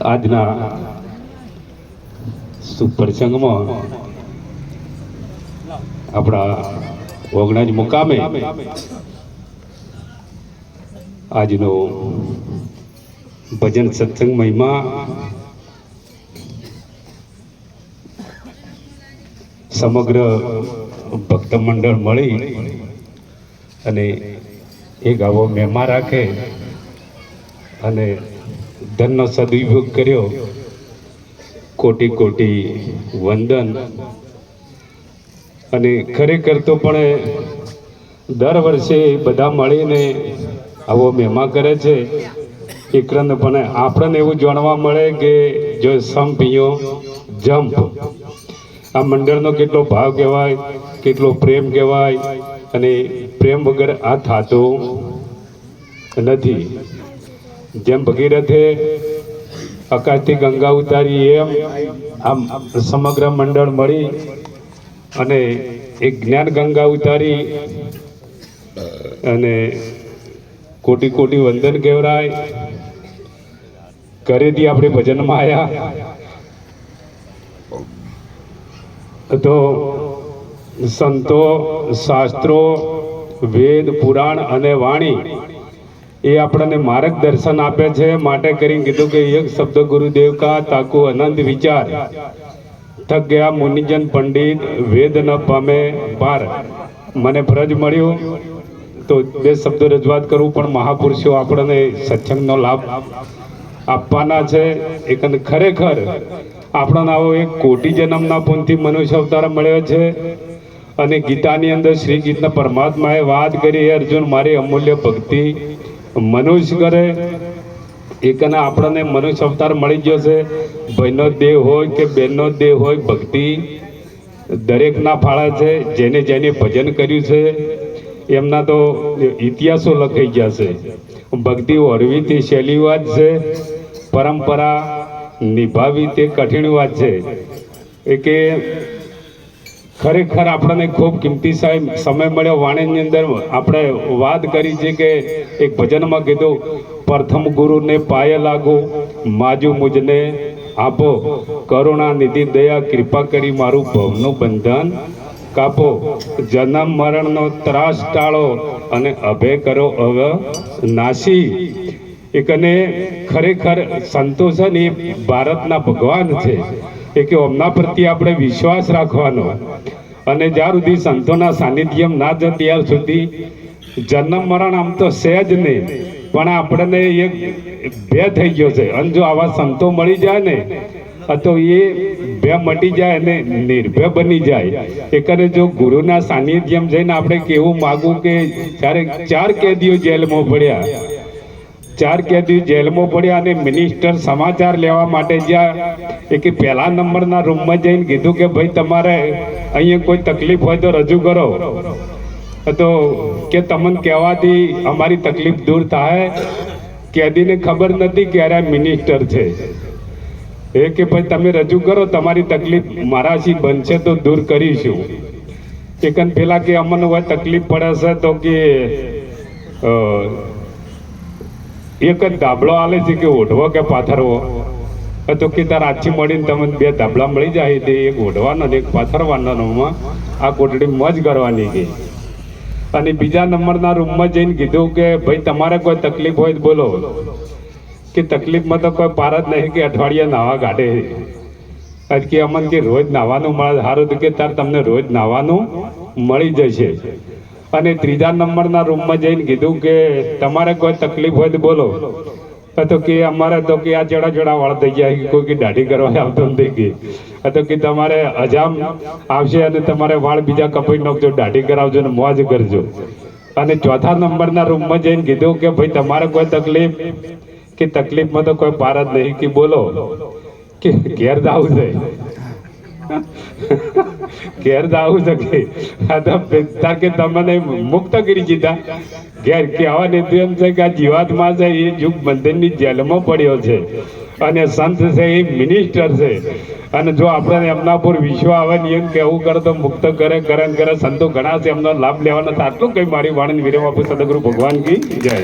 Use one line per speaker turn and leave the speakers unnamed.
આજના સુપ્રસંગમાં આપણા ઓગણાજ મુકામે આજનો ભજન સત્સંગ મહિમા સમગ્ર ભક્ત મંડળ મળી અને એક આવો મહેમા રાખે અને ધનનો સદુપયોગ કર્યો. કોટી કોટી વંદન. અને ખરેખર તો પણ દર વર્ષે બધા મળીને આવો મહેમા કરે છે. એકરંદ પણ આપણને એવું જાણવા મળે કે જો સંપિયો જંપ, આ મંડળનો કેટલો ભાવ કહેવાય, કેટલો પ્રેમ કહેવાય. અને પ્રેમ વગર આ થતો નથી. જેમ ભગીરથે આકાશથી ગંગા ઉતારી એમ આમ સમગ્ર મંડળ મળી અને એક જ્ઞાન ગંગા ઉતારી અને કોટી કોટી વંદન કહેવાય. ઘરેથી આપણે ભજનમાં આવ્યા તો સંતો, શાસ્ત્રો, વેદ, પુરાણ અને વાણી એ આપણને માર્ગદર્શન આપે છે. માટે કરીને કીધું કે એક શબ્દ ગુરુદેવ કા તાકુ અનંત વિચાર, થક ગયા મુનિજન પંડિત વેદ ન પામે પાર. મને ફરજ મળ્યો તો બે શબ્દો રજૂઆત કરું, પણ મહાપુરુષો આપણને સત્સંગનો લાભ આપવાના છે. એક ખરેખર આપણને આવો એક કોટી જન્મના પુણ્યથી મનુષ્ય અવતાર મળ્યો છે. અને ગીતાની અંદર શ્રી કૃષ્ણ પરમાત્માએ વાત કરી, અર્જુન મારી અમૂલ્ય ભક્તિ મનુષ્ય કરે. એકને આપણને મનુષ્ય અવતાર મળી ગયો છે. ભાઈનો દેહ હોય કે બહેનનો દેહ હોય, ભક્તિ દરેકના ફાળા છે. જેને જેને ભજન કર્યું છે એમના તો ઇતિહાસો લખાઈ ગયા છે. ભક્તિ ઓરવી તે સહેલી વાત છે, પરંપરા નિભાવી તે કઠિન વાત છે. એ કે ખરેખર આપણને ખૂબ કિંમતી સમય મળ્યો. વાણીની અંદર આપણે વાત કરી છે કે એક ભજનમાં કીધું, પ્રથમ ગુરુને પાયે લાગુ, માજુ મુજને આપો, કરુણા નિધિ દયા કૃપા કરી મારું ભવનું બંધન કાપો, જન્મ મરણનો ત્રાસ ટાળો અને અભય કરો અવનાશી. એકને ખરેખર સંતોષ ને એ ભારતના ભગવાન છે. એ કે એમના પ્રત્યે આપણે વિશ્વાસ રાખવાનો. અને જ્યાર સુધી સંતોના સાનિધ્યમ ના જાય ત્યાર સુધી જન્મ મરણ આમ તો સહેજ નહીં, પણ આપણને એક ભય થઈ ગયો છે. અને જો આવા સંતો મળી જાય ને તો એ ભય મટી જાય અને નિર્ભય બની જાય. એકને જો ગુરુના સાનિધ્યમ જઈને આપણે કેવું માગવું કે જ્યારે 4 કેદીઓ જેલમાં પડ્યા, 4 કેદીઓ જેલમાં પડ્યા અને મિનિસ્ટર સમાચાર લેવા માટે જ્યાં એ કે પહેલા નંબરના રૂમમાં જઈને કીધું કે ભાઈ તમારે અહીંયા કોઈ તકલીફ હોય તો રજૂ કરો. તો કે તમને કહેવાથી અમારી તકલીફ દૂર થાય. કેદીને ખબર નથી કે અરે મિનિસ્ટર છે. એ કે ભાઈ તમે રજૂ કરો, તમારી તકલીફ મારાથી બનશે તો દૂર કરીશું. એકન પેલા કે અમને હોય તકલીફ પડે છે તો કે એક જ ધાબળો આલે છે કે ઓઢવો કે પાથરવો. તો કે તાર આછી મળીને તમને 2 ધાબળા મળી જાય, તે એક ઓઢવાનો ને એક પાથરવાનામાં આ કોટડી મોજ કરવાની કે. અને બીજા નંબરના રૂમમાં જઈને કીધું કે ભાઈ તમારે કોઈ તકલીફ હોય તો બોલો. કે તકલીફમાં તો કોઈ પાર જ નહીં કે અઠવાડિયા નાવા કાઢે. કે અમને કે રોજ નાવાનું મળે, સારું કે તાર તમને રોજ નાવાનું મળી જશે. અને ત્રીજા નંબરના રૂમમાં જઈને કીધું કે તમારે કોઈ તકલીફ હોય તો બોલો. તો કે અમારે તો કે આ ચડા ચડા વાળ થઈ ગયા, કોઈ કે દાઢી કરવા આવતો નથી કે. તો કે તમારે હજામ આવશે અને તમારે વાળ બીજા કપાઈ નાખજો, દાઢી કરાવજો ને મોજ કરજો. અને ચોથા નંબરના રૂમમાં જઈને કીધું કે ભાઈ તમારે કોઈ તકલીફ કે તકલીફમાં તો કોઈ પાર જ નહીં કે બોલો. કે ઘેર જાવું છે, ઘેર જાવું છે કે તાર કે તમને મુક્ત કરી દીધા ઘેર. કહેવા નથી એમ છે કે આ જીવાતમાં છે એ યુગ બંધનની જેલમાં પડ્યો છે અને સંત છે એ મિનિસ્ટર છે. અને જો આપણે એમના પર વિશ્વ આવે ને એમ કેવું કરે તો મુક્ત કરે કરે સંતો ઘણા છે, એમનો લાભ લેવાનો. આટલું કઈ મારી વાણી વિરામ આપું. સદગુરુ ભગવાન કી જય.